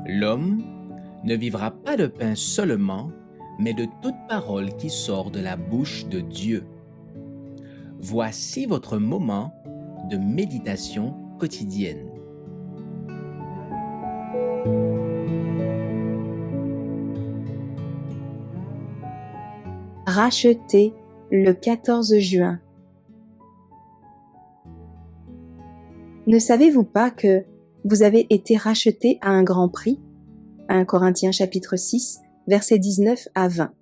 L'homme ne vivra pas de pain seulement, mais de toute parole qui sort de la bouche de Dieu. Voici votre moment de méditation quotidienne. Racheté le 14 juin. Ne savez-vous pas que vous avez été racheté à un grand prix? 1 Corinthiens chapitre 6, versets 19 à 20.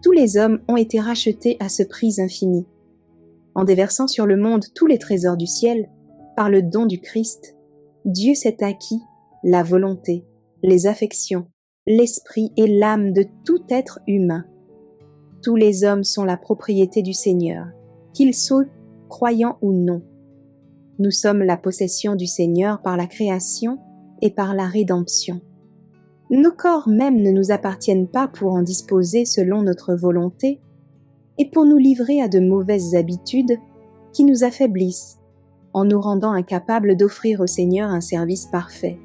Tous les hommes ont été rachetés à ce prix infini. En déversant sur le monde tous les trésors du ciel, par le don du Christ, Dieu s'est acquis la volonté, les affections, l'esprit et l'âme de tout être humain. Tous les hommes sont la propriété du Seigneur, qu'ils soient croyants ou non. Nous sommes la possession du Seigneur par la création et par la rédemption. Nos corps même ne nous appartiennent pas pour en disposer selon notre volonté et pour nous livrer à de mauvaises habitudes qui nous affaiblissent en nous rendant incapables d'offrir au Seigneur un service parfait.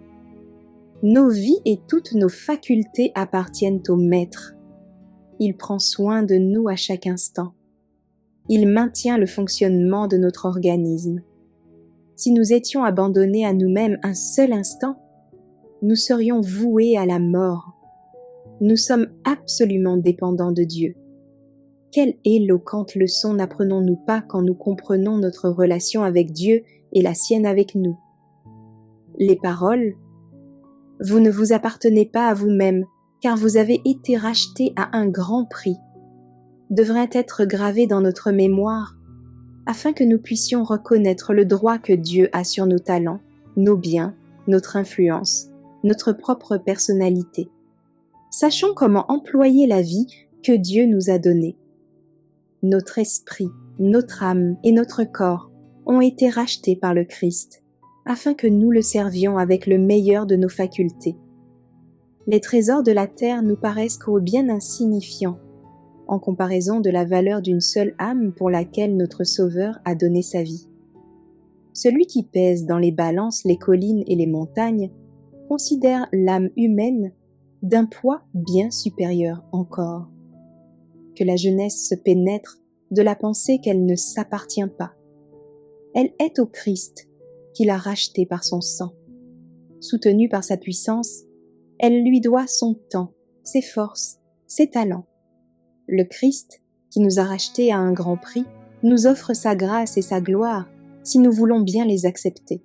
Nos vies et toutes nos facultés appartiennent au Maître. Il prend soin de nous à chaque instant. Il maintient le fonctionnement de notre organisme. Si nous étions abandonnés à nous-mêmes un seul instant, nous serions voués à la mort. Nous sommes absolument dépendants de Dieu. Quelle éloquente leçon n'apprenons-nous pas quand nous comprenons notre relation avec Dieu et la sienne avec nous? Les paroles « Vous ne vous appartenez pas à vous-même, car vous avez été rachetés à un grand prix » devraient être gravées dans notre mémoire afin que nous puissions reconnaître le droit que Dieu a sur nos talents, nos biens, notre influence, notre propre personnalité. Sachons comment employer la vie que Dieu nous a donnée. Notre esprit, notre âme et notre corps ont été rachetés par le Christ, afin que nous le servions avec le meilleur de nos facultés. Les trésors de la terre nous paraissent bien insignifiants, en comparaison de la valeur d'une seule âme pour laquelle notre Sauveur a donné sa vie. Celui qui pèse dans les balances les collines et les montagnes considère l'âme humaine d'un poids bien supérieur encore. Que la jeunesse se pénètre de la pensée qu'elle ne s'appartient pas. Elle est au Christ qui l'a rachetée par son sang. Soutenue par sa puissance, elle lui doit son temps, ses forces, ses talents. Le Christ, qui nous a rachetés à un grand prix, nous offre sa grâce et sa gloire si nous voulons bien les accepter.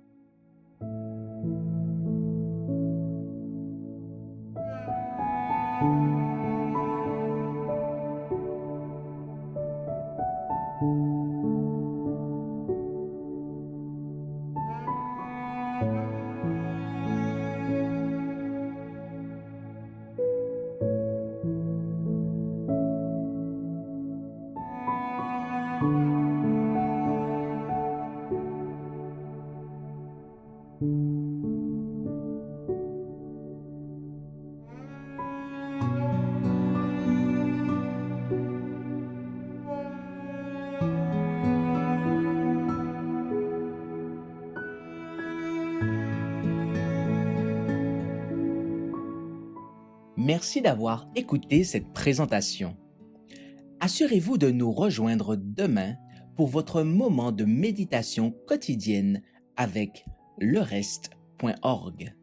Merci d'avoir écouté cette présentation. Assurez-vous de nous rejoindre demain pour votre moment de méditation quotidienne avec lereste.org.